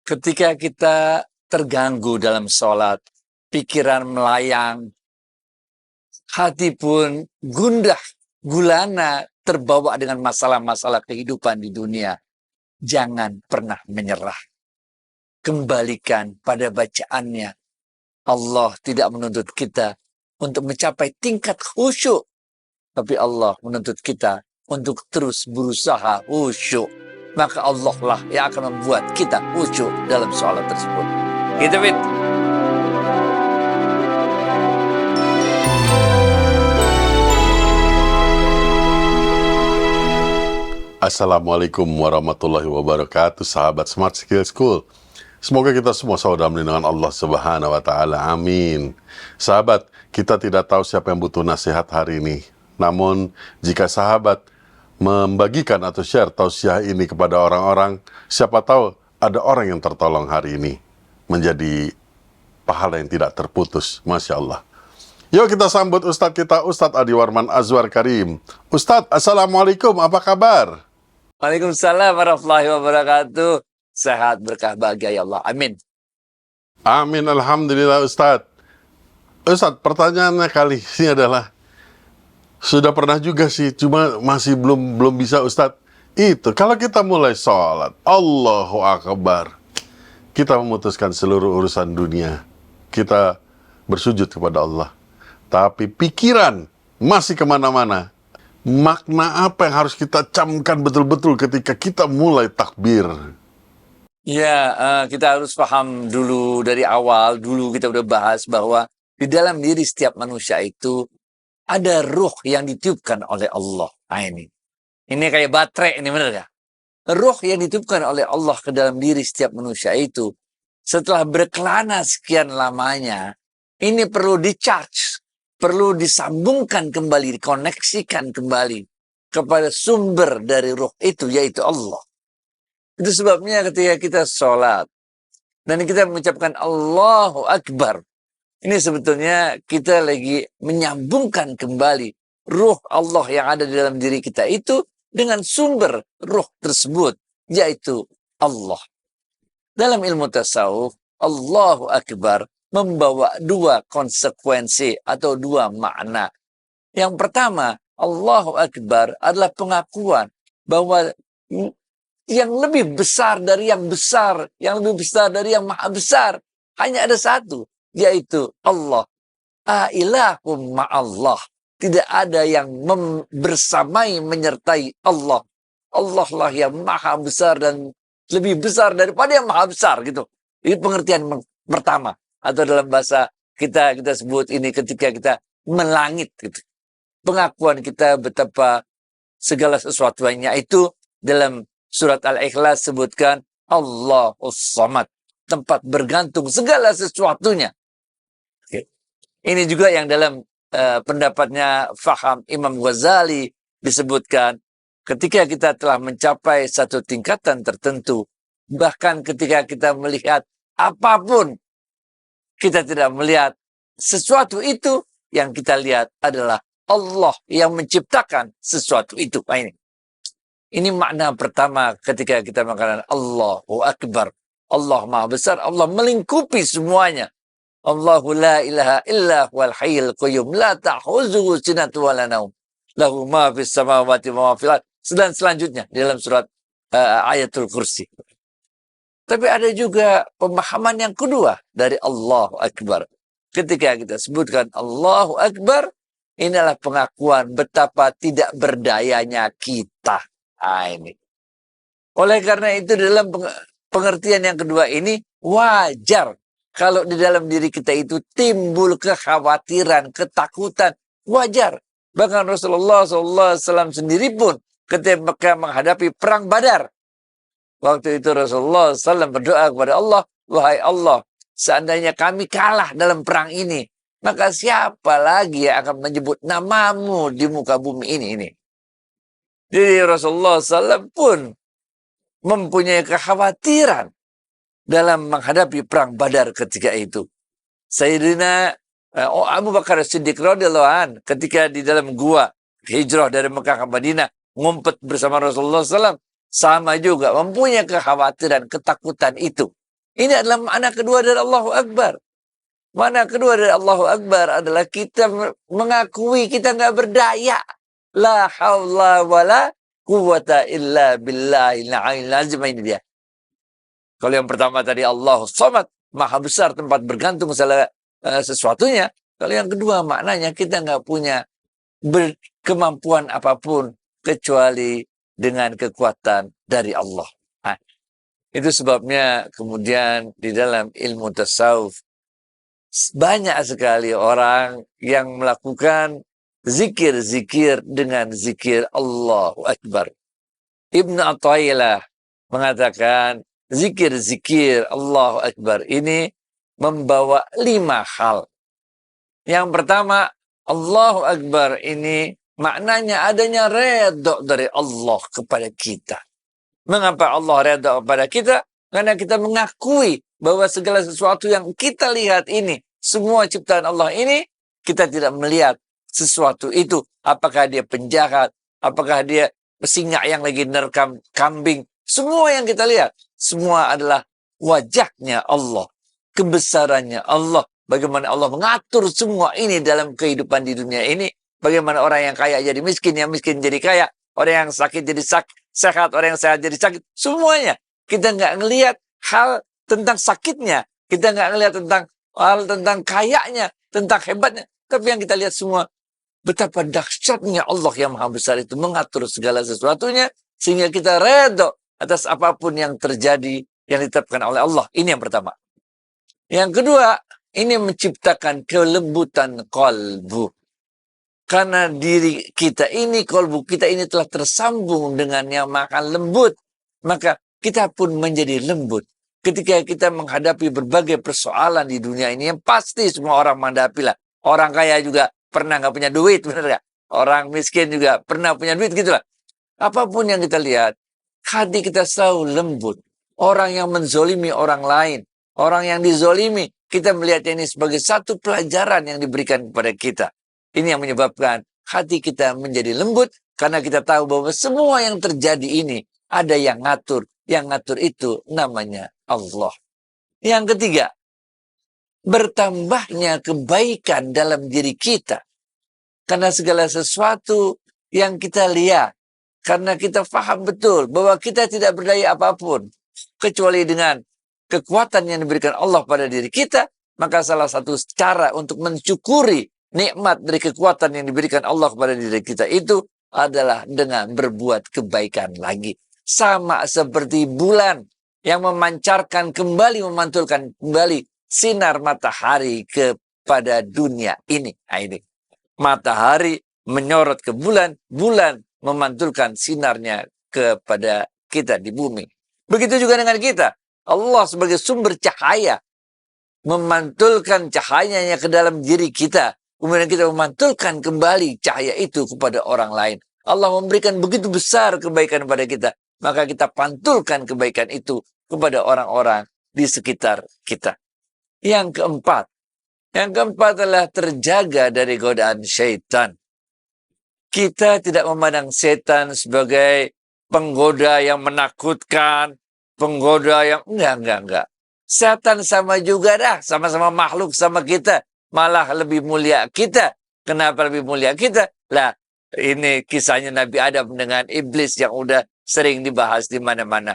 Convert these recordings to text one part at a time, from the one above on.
Ketika kita terganggu dalam sholat, pikiran melayang, hati pun gundah, gulana, terbawa dengan masalah-masalah kehidupan di dunia. Jangan pernah menyerah. Kembalikan pada bacaannya. Allah tidak menuntut kita untuk mencapai tingkat khusyuk. Tapi Allah menuntut kita untuk terus berusaha khusyuk. Maka Allah lah yang akan membuat kita khusyuk dalam sholat tersebut. Gitu, Fit. Assalamualaikum warahmatullahi wabarakatuh, sahabat Smart Skill School. Semoga kita semua selalu dalam lindungan Allah Subhanahu wa Ta'ala. Amin. Sahabat, kita tidak tahu siapa yang butuh nasihat hari ini. Namun, jika sahabat membagikan atau share tausiah ini kepada orang-orang, siapa tahu ada orang yang tertolong hari ini, menjadi pahala yang tidak terputus. Masya Allah. Yuk kita sambut Ustadz kita, Ustadz Adi Warman Azwar Karim. Ustadz, Assalamualaikum, apa kabar? Waalaikumsalam warahmatullahi wabarakatuh. Sehat, berkah, bahagia ya Allah. Amin. Amin, alhamdulillah Ustadz. Ustadz, pertanyaannya kali ini adalah, sudah pernah juga sih, cuma masih belum bisa Ustadz. Itu, kalau kita mulai sholat, Allahu Akbar, kita memutuskan seluruh urusan dunia, kita bersujud kepada Allah. Tapi pikiran masih kemana-mana. Makna apa yang harus kita camkan betul-betul ketika kita mulai takbir? Ya, kita harus paham dulu dari awal. Dulu kita udah bahas bahwa di dalam diri setiap manusia itu ada ruh yang ditiupkan oleh Allah. Nah, ini kayak baterai, ini benar ya? Ruh yang ditiupkan oleh Allah ke dalam diri setiap manusia itu, setelah berkelana sekian lamanya, ini perlu di-charge, perlu disambungkan kembali, dikoneksikan kembali kepada sumber dari ruh itu, yaitu Allah. Itu sebabnya ketika kita sholat dan kita mengucapkan Allahu Akbar, ini sebetulnya kita lagi menyambungkan kembali ruh Allah yang ada di dalam diri kita itu dengan sumber ruh tersebut, yaitu Allah. Dalam ilmu tasawuf, Allahu Akbar membawa dua konsekuensi atau dua makna. Yang pertama, Allahu Akbar adalah pengakuan bahwa yang lebih besar dari yang besar, yang lebih besar dari yang maha besar, hanya ada satu, yaitu Allah. Ilahum ma'allah. Tidak ada yang bersamai menyertai Allah. Allah lah yang maha besar dan lebih besar daripada yang maha besar, gitu. Ini pengertian pertama. Atau dalam bahasa kita sebut ini ketika kita melangit, gitu. Pengakuan kita betapa segala sesuatunya itu dalam surat Al-Ikhlas sebutkan Allahus Samad, tempat bergantung segala sesuatunya. Oke. Ini juga yang dalam pendapatnya Faham Imam Ghazali disebutkan, ketika kita telah mencapai satu tingkatan tertentu, bahkan ketika kita melihat apapun, kita tidak melihat sesuatu itu, yang kita lihat adalah Allah yang menciptakan sesuatu itu. Nah, ini makna pertama ketika kita mengatakan Allahu Akbar. Allah Maha Besar, Allah melingkupi semuanya. Allahu la ilaha illa huwal hayyul qayyum la ta'khuzuhu sinatun wa la naum. Lahu ma fis samawati wa ma fil ardh. Dan selanjutnya di dalam surat Ayatul Kursi. Tapi ada juga pemahaman yang kedua dari Allahu Akbar. Ketika kita sebutkan Allahu Akbar, inilah pengakuan betapa tidak berdayanya kita. Nah, ini. Oleh karena itu dalam pengertian yang kedua ini, wajar kalau di dalam diri kita itu timbul kekhawatiran, ketakutan. Wajar. Bahkan Rasulullah SAW sendiri pun ketika menghadapi perang Badar, waktu itu Rasulullah SAW berdoa kepada Allah, wahai Allah, seandainya kami kalah dalam perang ini, maka siapa lagi yang akan menyebut namamu di muka bumi ini? Jadi Rasulullah SAW pun mempunyai kekhawatiran dalam menghadapi perang Badar ketika itu. Sayyidina Abu Bakar Siddiq radhiyallahu an ketika di dalam gua hijrah dari Mekah ke Madinah ngumpet bersama Rasulullah SAW, sama juga mempunyai kekhawatiran, ketakutan itu. Ini adalah makna kedua dari Allahu Akbar. Makna kedua dari Allahu Akbar adalah kita mengakui kita nggak berdaya. La haula wala quwwata illa billahil aliyyil azim. Ini dia. Kalau yang pertama tadi Allah Samad, maha besar tempat bergantung segala sesuatunya. Kalau yang kedua maknanya kita nggak punya kemampuan apapun kecuali dengan kekuatan dari Allah. Nah, itu sebabnya kemudian di dalam ilmu tasawuf banyak sekali orang yang melakukan zikir-zikir dengan zikir Allahu Akbar. Ibnu Athaillah mengatakan zikir-zikir Allahu Akbar ini membawa 5 hal. Yang pertama, Allahu Akbar ini maknanya adanya redha dari Allah kepada kita. Mengapa Allah redha kepada kita? Karena kita mengakui bahwa segala sesuatu yang kita lihat ini, semua ciptaan Allah ini, kita tidak melihat sesuatu itu. Apakah dia penjahat, apakah dia singa yang lagi nerkam kambing. Semua yang kita lihat, semua adalah wajahnya Allah, kebesarannya Allah. Bagaimana Allah mengatur semua ini dalam kehidupan di dunia ini. Bagaimana orang yang kaya jadi miskin, yang miskin jadi kaya. Orang yang sakit jadi sehat, orang yang sehat jadi sakit. Semuanya. Kita nggak ngelihat hal tentang sakitnya. Kita nggak ngelihat tentang hal tentang kayanya, tentang hebatnya. Tapi yang kita lihat semua, betapa dahsyatnya Allah yang maha besar itu mengatur segala sesuatunya. Sehingga kita redha atas apapun yang terjadi, yang ditetapkan oleh Allah. Ini yang pertama. Yang kedua, ini menciptakan kelembutan kalbu. Karena diri kita ini, kalbu kita ini telah tersambung dengan yang maha lembut. Maka kita pun menjadi lembut. Ketika kita menghadapi berbagai persoalan di dunia ini, yang pasti semua orang menghadapi lah. Orang kaya juga pernah nggak punya duit, benar nggak? Orang miskin juga pernah punya duit, gitulah. Apapun yang kita lihat, hati kita selalu lembut. Orang yang menzolimi orang lain, orang yang dizolimi, kita melihat ini sebagai satu pelajaran yang diberikan kepada kita. Ini yang menyebabkan hati kita menjadi lembut, karena kita tahu bahwa semua yang terjadi ini ada yang ngatur. Yang ngatur itu namanya Allah. Yang ketiga, bertambahnya kebaikan dalam diri kita. Karena segala sesuatu yang kita lihat, karena kita paham betul bahwa kita tidak berdaya apapun, kecuali dengan kekuatan yang diberikan Allah pada diri kita, maka salah satu cara untuk mensyukuri nikmat dari kekuatan yang diberikan Allah kepada diri kita itu adalah dengan berbuat kebaikan lagi. Sama seperti bulan yang memancarkan kembali, memantulkan kembali sinar matahari kepada dunia ini. Nah, ini. Matahari menyorot ke bulan, bulan memantulkan sinarnya kepada kita di bumi. Begitu juga dengan kita. Allah sebagai sumber cahaya memantulkan cahayanya ke dalam diri kita. Kemudian kita memantulkan kembali cahaya itu kepada orang lain. Allah memberikan begitu besar kebaikan kepada kita. Maka kita pantulkan kebaikan itu kepada orang-orang di sekitar kita. Yang keempat adalah terjaga dari godaan syaitan. Kita tidak memandang setan sebagai penggoda yang menakutkan, penggoda yang enggak. Setan sama juga dah, sama-sama makhluk sama kita, malah lebih mulia kita. Kenapa lebih mulia kita? Lah, ini kisahnya Nabi Adam dengan iblis yang udah sering dibahas di mana-mana.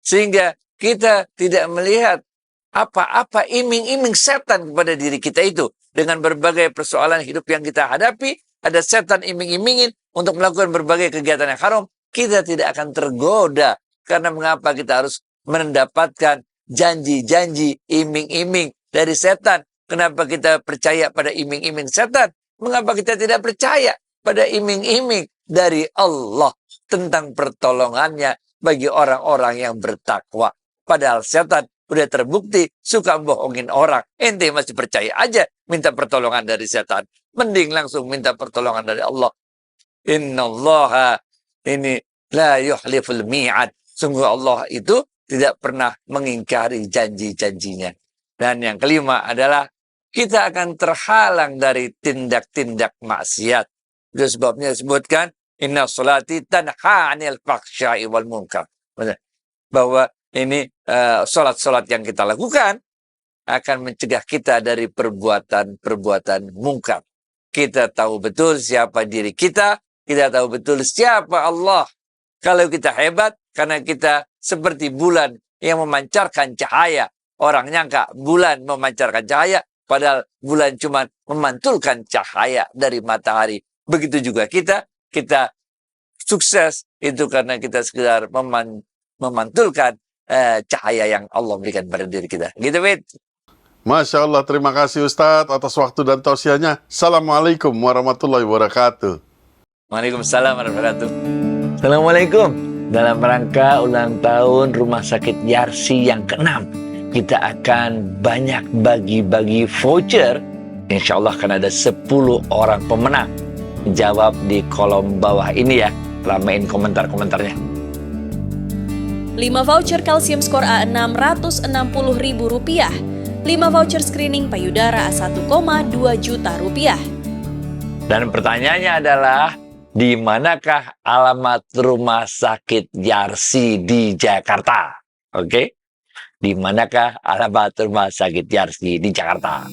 Sehingga kita tidak melihat apa-apa iming-iming setan kepada diri kita itu. Dengan berbagai persoalan hidup yang kita hadapi, ada setan iming-imingin untuk melakukan berbagai kegiatan yang haram. Kita tidak akan tergoda. Karena mengapa kita harus mendapatkan janji-janji, iming-iming dari setan? Kenapa kita percaya pada iming-iming setan? Mengapa kita tidak percaya pada iming-iming dari Allah tentang pertolongannya bagi orang-orang yang bertakwa? Padahal setan udah terbukti suka bohongin orang. Ente masih percaya aja minta pertolongan dari setan. Mending langsung minta pertolongan dari Allah. Innallaha ini la yuhliful mi'ad. Sungguh Allah itu tidak pernah mengingkari janji-janjinya. Dan yang kelima adalah kita akan terhalang dari tindak-tindak maksiat. Itu sebabnya disebutkan inna sholati tanha 'anil fahsya'i wal munkar. Bahwa ini sholat-sholat yang kita lakukan akan mencegah kita dari perbuatan-perbuatan mungkar. Kita tahu betul siapa diri kita tahu betul siapa Allah. Kalau kita hebat, karena kita seperti bulan yang memancarkan cahaya. Orang nyangka bulan memancarkan cahaya, padahal bulan cuma memantulkan cahaya dari matahari. Begitu juga kita sukses itu karena kita sekedar memantulkan cahaya yang Allah berikan pada diri kita. Gitu, Wid. Masya Allah, terima kasih Ustadz atas waktu dan tausiahnya. Assalamualaikum warahmatullahi wabarakatuh. Waalaikumsalam warahmatullahi wabarakatuh. Assalamualaikum. Dalam rangka ulang tahun Rumah Sakit Yarsi yang ke-6, kita akan banyak bagi-bagi voucher. Insya Allah akan ada 10 orang pemenang. Jawab di kolom bawah ini ya. Ramein komentar-komentarnya. 5 voucher kalsium skor A6 Rp160.000. 5 voucher screening payudara A1,2 juta rupiah. Dan pertanyaannya adalah, di manakah alamat Rumah Sakit Yarsi di Jakarta? Oke? Di manakah alamat Rumah Sakit Yarsi di Jakarta?